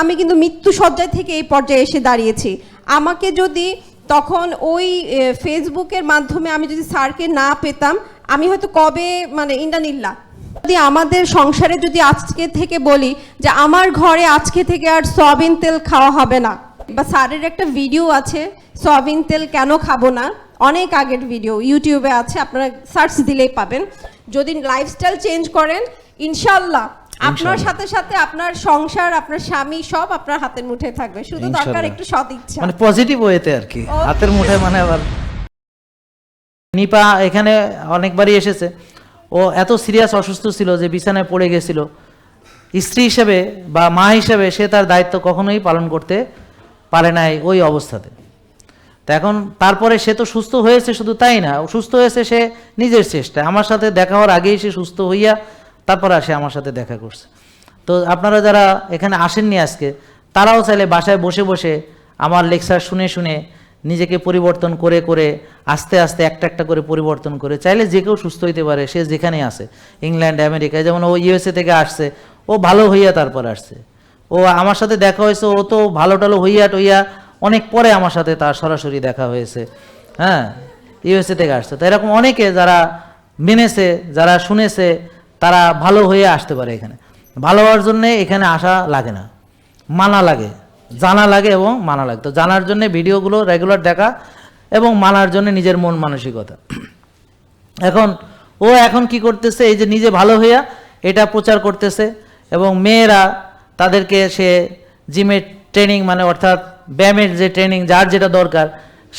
আমি কিন্তু মৃত্যু সজ্জায় থেকে এই পর্যায়ে এসে দাঁড়িয়েছি। আমাকে যদি তখন ওই ফেসবুকের মাধ্যমে আমি যদি স্যারকে না পেতাম, আমি হয়তো কবে মানে ইন্দানিল্লাহ, যদি আমাদের সংসারে যদি আজকে থেকে বলি যে আমার ঘরে আজকে থেকে আর সয়াবিন তেল খাওয়া হবে না, বা স্যারের একটা ভিডিও আছে সয়াবিন তেল কেন খাবো না, অনেক আগের ভিডিও ইউটিউবে আছে, আপনারা সার্চ দিলেই পাবেন। যদি লাইফস্টাইল চেঞ্জ করেন ইনশাল্লাহ আপনার সাথে সাথে আপনার সংসার, আপনার স্বামী সব আপনার হাতের মুঠোয় থাকবে, শুধু দরকার একটু সৎ ইচ্ছা, মানে পজিটিভ ওয়েতে আর কি। হাতের মুঠোয় মানে আবার নিপা এখানে অনেকবারই এসেছে। ও এত সিরিয়াস অসুস্থ ছিল যে বিছানায় পড়ে গেছিল। স্ত্রী হিসেবে বা মা হিসেবে সে তার দায়িত্ব কখনোই পালন করতে পারে নাই ওই অবস্থাতে। তো এখন তারপরে সে তো সুস্থ হয়েছে, শুধু তাই না, সুস্থ হয়েছে সে নিজের চেষ্টায়। আমার সাথে দেখা হওয়ার আগেই সে সুস্থ হইয়া তারপর সে আমার সাথে দেখা করছে। তো আপনারা যারা এখানে আসেননি আজকে, তারাও চাইলে বাসায় বসে বসে আমার লেকচার শুনে শুনে নিজেকে পরিবর্তন করে করে আস্তে আস্তে একটা একটা করে পরিবর্তন করে চাইলে যে কেউ সুস্থ হইতে পারে, সে যেখানেই আসে, ইংল্যান্ড, আমেরিকায়। যেমন ও ইউএসএ থেকে আসছে, ও ভালো হইয়া তারপর আসছে। ও আমার সাথে দেখা হয়েছে, ও তো ভালো টালো হইয়া টইয়া অনেক পরে আমার সাথে তার সরাসরি দেখা হয়েছে। হ্যাঁ, ইউএসএ থেকে আসছে। তো এরকম অনেকে যারা মেনেছে, যারা শুনেছে, তারা ভালো হয়ে আসতে পারে এখানে। ভালো হওয়ার জন্যে এখানে আসা লাগে না, মানা লাগে, জানা লাগে এবং মানা লাগে। তো জানার জন্য ভিডিওগুলো রেগুলার দেখা এবং মানার জন্য নিজের মন মানসিকতা। এখন কি করতেছে, এই যে নিজে ভালো হইয়া এটা প্রচার করতেছে, এবং মেয়েরা তাদেরকে সে জিমের ট্রেনিং, মানে অর্থাৎ ব্যায়ামের যে ট্রেনিং, যার যেটা দরকার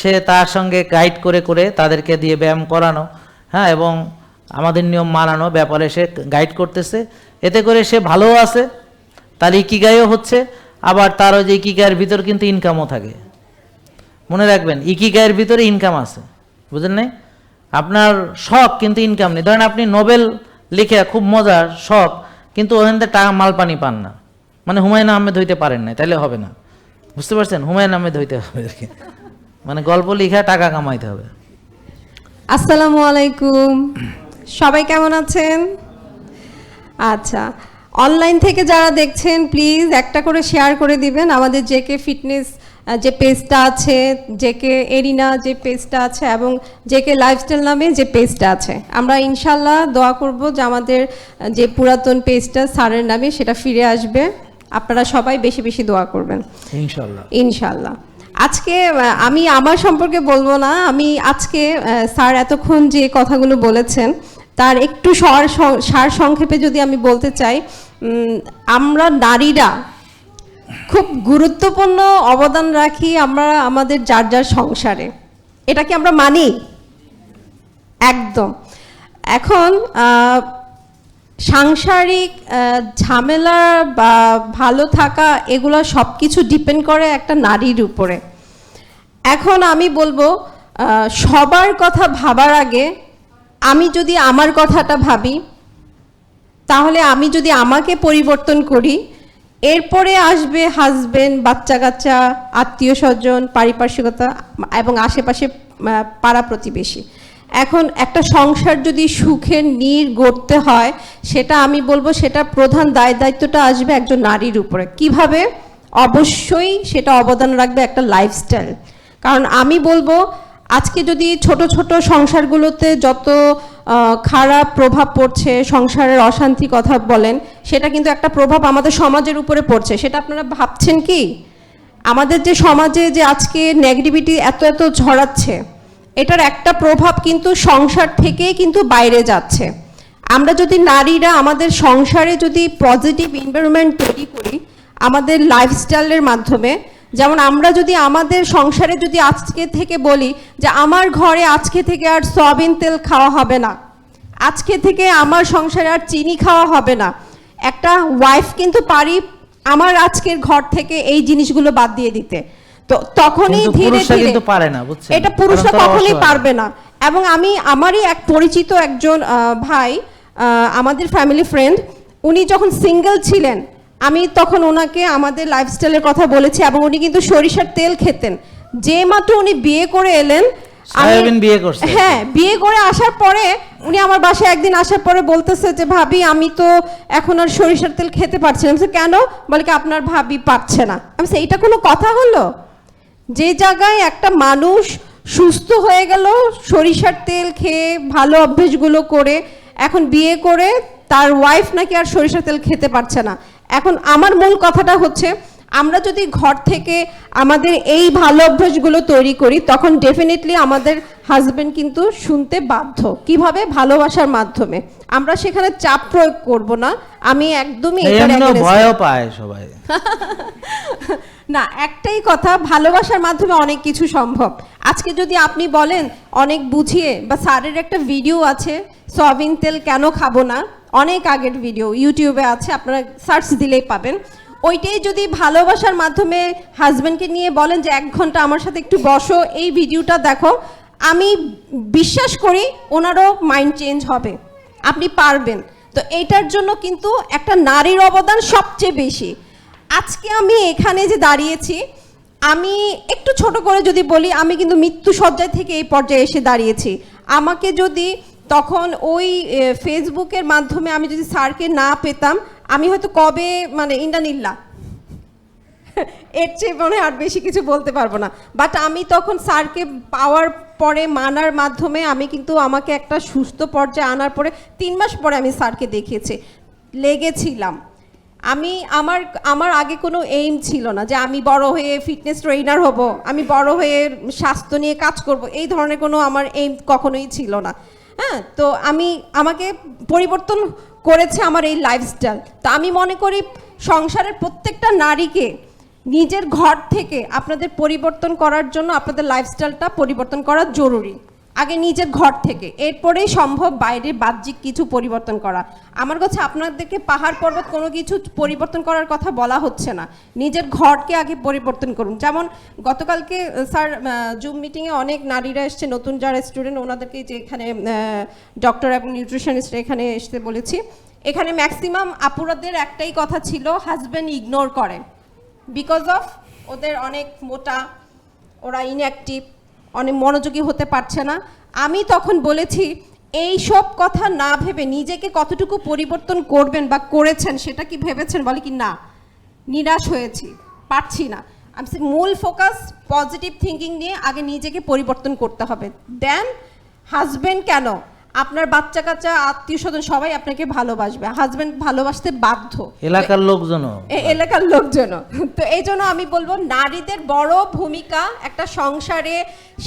সে তার সঙ্গে গাইড করে করে তাদেরকে দিয়ে ব্যায়াম করানো, হ্যাঁ, এবং আমাদের নিয়ম মানানো ব্যাপারে সে গাইড করতেছে। এতে করে সে ভালোও আছে, তার ইকিগাইও হচ্ছে, আবার তার ওই যে ইকিগাইয়ের ভিতর কিন্তু ইনকামও থাকে। মনে রাখবেন, ইকিগাইয়ের ভিতরে ইনকাম আছে, বুঝলেন নাই? আপনার শখ কিন্তু ইনকাম নেই। ধরেন আপনি নোবেল লিখে খুব মজার শখ, কিন্তু ওখান থেকে টাকা মাল পানি পান না, মানে হুমায়ুন আহমেদ হইতে পারেন না, তাইলে হবে না। বুঝতে পারছেন? হুমায়ুন আহমেদ হইতে হবে আর কি, মানে গল্প লিখে টাকা কামাইতে হবে। আসসালামু আলাইকুম, সবাই কেমন আছেন? আচ্ছা, অনলাইন থেকে যারা দেখছেন প্লিজ একটা করে শেয়ার করে দিবেন। আমাদের জেকে ফিটনেস যে পেজটা আছে, জেকে এরিনা যে পেজটা আছে, এবং জেকে লাইফস্টাইল নামে যে পেজটা আছে, আমরা ইনশাল্লাহ দোয়া করব যে আমাদের যে পুরাতন পেজটা স্যারের নামে সেটা ফিরে আসবে। আপনারা সবাই বেশি বেশি দোয়া করবেন ইনশাল্লাহ ইনশাল্লাহ। আজকে আমি আমার সম্পর্কে বলবো না, আমি আজকে স্যার এতক্ষণ যে কথাগুলো বলেছেন তার একটু সার সংক্ষেপে যদি আমি বলতে চাই, আমরা নারীরা খুব গুরুত্বপূর্ণ অবদান রাখি আমরা আমাদের যার যার সংসারে। এটা কি আমরা মানি? একদম। এখন সাংসারিক ঝামেলা বা ভালো থাকা, এগুলো সব কিছু ডিপেন্ড করে একটা নারীর উপরে। এখন আমি বলবো সবার কথা ভাবার আগে আমি যদি আমার কথাটা ভাবি, তাহলে আমি যদি আমাকে পরিবর্তন করি, এরপরে আসবে হাজবেন্ড, বাচ্চা কাচ্চা, আত্মীয় স্বজন, পারিপার্শ্বিকতা এবং আশেপাশে পাড়া প্রতিবেশী। এখন একটা সংসার যদি সুখের নীড় গড়তে হয়, সেটা আমি বলবো সেটা প্রধান দায়িত্বটা আসবে একজন নারীর উপরে। কিভাবে? অবশ্যই সেটা অবদান রাখবে একটা লাইফস্টাইল। কারণ আমি বলবো আজকে যদি ছোট ছোট সংসারগুলোতে যত খারাপ প্রভাব পড়ছে, সংসারের অশান্তি কথা বলেন, সেটা কিন্তু একটা প্রভাব আমাদের সমাজের উপরে পড়ছে। সেটা আপনারা ভাবছেন কি? আমাদের যে সমাজে যে আজকে নেগেটিভিটি এত এত ছড়াচ্ছে, এটার একটা প্রভাব কিন্তু সংসার থেকেই কিন্তু বাইরে যাচ্ছে। আমরা যদি নারীরা আমাদের সংসারে যদি পজিটিভ এনভায়রনমেন্ট তৈরি করি আমাদের লাইফস্টাইলের মাধ্যমে, যেমন আমরা যদি আমাদের সংসারে যদি আজকে থেকে বলি যে আমার ঘরে আজকে থেকে আর সয়াবিন তেল খাওয়া হবে না, আজকে থেকে আমার সংসারে আর চিনি খাওয়া হবে না, একটা ওয়াইফ কিন্তু পারি আমার আজকের ঘর থেকে এই জিনিসগুলো বাদ দিয়ে দিতে। তো তখনই ধীরে ধীরে এটা পুরুষরা কখনোই পারবে না। এবং আমি আমারই এক পরিচিত একজন ভাই, আমাদের ফ্যামিলি ফ্রেন্ড, উনি যখন সিঙ্গেল ছিলেন আমি তখন ওনাকে আমাদের লাইফস্টাইলের কথা বলেছি, এবং উনি কিন্তু সরিষার তেল খেতেন। যে মাত্র উনি বিয়ে করে এলেন সয়াবিন বিয়ে করছে। হ্যাঁ, বিয়ে করে আসার পরে উনি আমার বাসায় একদিন আসার পরে বলতেছে যে ভাবি আমি তো এখন আর সরিষার তেল খেতে পারছি না। আমি বলছি, কেন? বলে কি আপনার ভাবি পারছে না। আমি বলছি, এইটা কোনো কথা হলো? যে জায়গায় একটা মানুষ সুস্থ হয়ে গেল সরিষার তেল খেয়ে ভালো অভ্যেসগুলো করে, এখন বিয়ে করে তার ওয়াইফ নাকি আর সরিষার তেল খেতে পারছে না। এখন আমার মূল কথাটা হচ্ছে, আমরা যদি ঘর থেকে আমাদের এই ভালো অভ্যাসগুলো তৈরি করি, তখন ডেফিনেটলি আমাদের হাজবেন্ড কিন্তু শুনতে বাধ্য। কিভাবে? ভালোবাসার মাধ্যমে। আমরা সেখানে চাপ প্রয়োগ করব না। আমি একদমই এটার against। ভয়ও পায় সবাই। না, একটাই কথা, ভালোবাসার মাধ্যমে অনেক কিছু সম্ভব। আজকে যদি আপনি বলেন অনেক বুঝিয়ে, বা স্যারের একটা ভিডিও আছে সয়াবিন তেল কেন খাবো না, অনেক আগের ভিডিও ইউটিউবে আছে, আপনারা সার্চ দিলেই পাবেন। ওইটাই যদি ভালোবাসার মাধ্যমে হাজব্যান্ডকে নিয়ে বলেন যে 1 ঘন্টা আমার সাথে একটু বসো, এই ভিডিওটা দেখো, আমি বিশ্বাস করি ওনারও মাইন্ড চেঞ্জ হবে, আপনি পারবেন। তো এইটার জন্য কিন্তু একটা নারীর অবদান সবচেয়ে বেশি। আজকে আমি এখানে যে দাঁড়িয়েছি, আমি একটু ছোট করে যদি বলি, আমি কিন্তু মৃত্যু শয্যায় থেকে এই পর্যায়ে এসে দাঁড়িয়েছি। আমাকে যদি তখন ওই ফেসবুকের মাধ্যমে আমি যদি স্যারকে না পেতাম, আমি হয়তো কবে মানে ইন্দানিল্লা এর চেয়ে মনে আর বেশি কিছু বলতে পারবো না। বাট আমি তখন স্যারকে পাওয়ার পরে, মানার মাধ্যমে আমি কিন্তু আমাকে একটা সুস্থ পর্যায়ে আনার পরে 3 মাস পরে আমি স্যারকে দেখিয়েছি, লেগেছিলাম। আমি আমার আগে কোনো এইম ছিল না যে আমি বড় হয়ে ফিটনেস ট্রেনার হব, আমি বড় হয়ে স্বাস্থ্য নিয়ে কাজ করব, এই ধরনের কোনো আমার এইম কখনোই ছিল না। হ্যাঁ, তো আমাকে পরিবর্তন করেছে আমার এই লাইফস্টাইল। তো আমি মনে করি সংসারের প্রত্যেকটা নারীকে নিজের ঘর থেকে আপনাদের পরিবর্তন করার জন্য আপনাদের লাইফস্টাইলটা পরিবর্তন করা জরুরি। আগে নিজের ঘর থেকে, এরপরেই সম্ভব বাইরে বাহ্যিক কিছু পরিবর্তন করা। আমার কাছে আপনাদেরকে পাহাড় পর্বত কোনো কিছু পরিবর্তন করার কথা বলা হচ্ছে না, নিজের ঘরকে আগে পরিবর্তন করুন। যেমন গতকালকে স্যার জুম মিটিংয়ে অনেক নারীরা এসছে, নতুন যারা স্টুডেন্ট ওনাদেরকে, যে এখানে ডক্টর এবং নিউট্রিশনিস্ট এখানে এসতে বলেছি। এখানে ম্যাক্সিমাম আপুরাদের একটাই কথা ছিল, হাজব্যান্ড ইগনোর করে, বিকজ অফ ওদের অনেক মোটা, ওরা ইনঅ্যাক্টিভ, অনেক মনোযোগী হতে পারছে না। আমি তখন বলেছি, এই সব কথা না ভেবে নিজেকে কতটুকু পরিবর্তন করবেন বা করেছেন সেটা কি ভেবেছেন? বলে কি না, নিরাশ হয়েছি, পারছি না। আমি মূল ফোকাস পজিটিভ থিঙ্কিং নিয়ে আগে নিজেকে পরিবর্তন করতে হবে। দেন হাজব্যান্ড কেন, আপনার বাচ্চা কাচ্চা, আত্মীয় স্বজন সবাই আপনাকে ভালোবাসবে, হাজব্যান্ড ভালোবাসতে বাধ্য, এলাকার লোকজনও। এলাকার লোকজনও। তো এই জন্য আমি বলবো, নারীদের বড় ভূমিকা একটা সংসারে,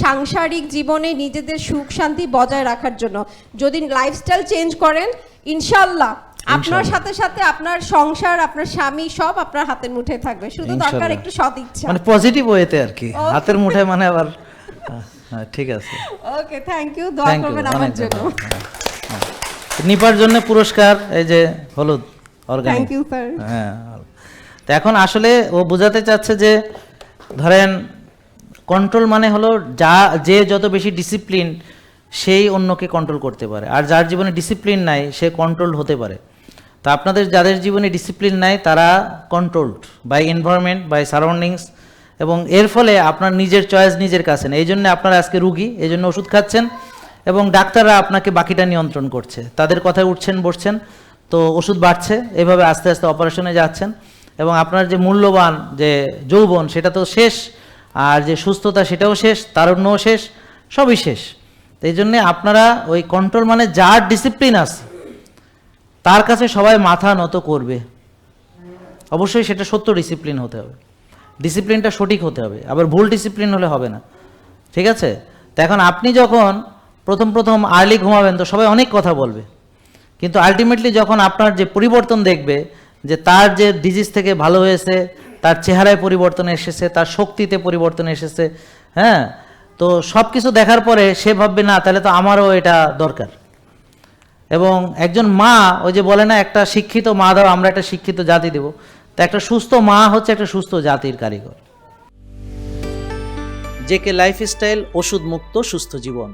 সাংসারিক জীবনে নিজেদের সুখ শান্তি বজায় রাখার জন্য। যদি লাইফস্টাইল চেঞ্জ করেন, ইনশাল্লাহ আপনার সাথে সাথে আপনার সংসার, আপনার স্বামী সব আপনার হাতের মুঠোয় থাকবে, শুধু দরকার একটু সৎ ইচ্ছা, মানে পজিটিভ ওয়েতে আর কি। হাতের মুঠোয় মানে আবার ঠিক আছে। ওকে, থ্যাংক ইউ, দোয়া করবেন আমার জন্য। নিপার জন্য পুরস্কার, এই যে হলুদ অর্গানিক। Thank you sir. হ্যাঁ, তো এখন আসলে ও বোঝাতে চাচ্ছে যে ধরেন কন্ট্রোল মানে হলো যে যত বেশি ডিসিপ্লিন সেই অন্যকে কন্ট্রোল করতে পারে, আর যার জীবনে ডিসিপ্লিন নাই সে কন্ট্রোল হতে পারে। তো আপনাদের যাদের জীবনে ডিসিপ্লিন নাই তারা controlled by environment, by surroundings, এবং এর ফলে আপনার নিজের চয়েস নিজের কাছে না। এই জন্য আপনারা আজকে রুগী, এই জন্য ওষুধ খাচ্ছেন, এবং ডাক্তাররা আপনাকে বাকিটা নিয়ন্ত্রণ করছে, তাদের কথায় উঠছেন বসছেন, তো ওষুধ বাড়ছে, এভাবে আস্তে আস্তে অপারেশনে যাচ্ছেন, এবং আপনার যে মূল্যবান যে যৌবন সেটা তো শেষ, আর যে সুস্থতা সেটাও শেষ, তারুণ্যও শেষ, সবই শেষ। তো এই জন্যে আপনারা ওই কন্ট্রোল মানে যার ডিসিপ্লিন আছে তার কাছে সবাই মাথা নত করবে, অবশ্যই সেটা সত্য ডিসিপ্লিন হতে হবে, ডিসিপ্লিনটা সঠিক হতে হবে, আবার ভুল ডিসিপ্লিন হলে হবে না, ঠিক আছে? তো এখন আপনি যখন প্রথম আর্লি ঘুমাবেন তো সবাই অনেক কথা বলবে, কিন্তু আলটিমেটলি যখন আপনার যে পরিবর্তন দেখবে, যে তার যে ডিজিজ থেকে ভালো হয়েছে, তার চেহারায় পরিবর্তন এসেছে, তার শক্তিতে পরিবর্তন এসেছে, হ্যাঁ, তো সব কিছু দেখার পরে সে ভাববে না তাহলে তো আমারও এটা দরকার। এবং একজন মা, ওই যে বলে না একটা শিক্ষিত মা দাও আমরা একটা শিক্ষিত জাতি দেব, তো একটা সুস্থ মা হচ্ছে একটা সুস্থ জাতির কারিগর। জেকে লাইফস্টাইল, ওষুধ মুক্ত সুস্থ জীবন।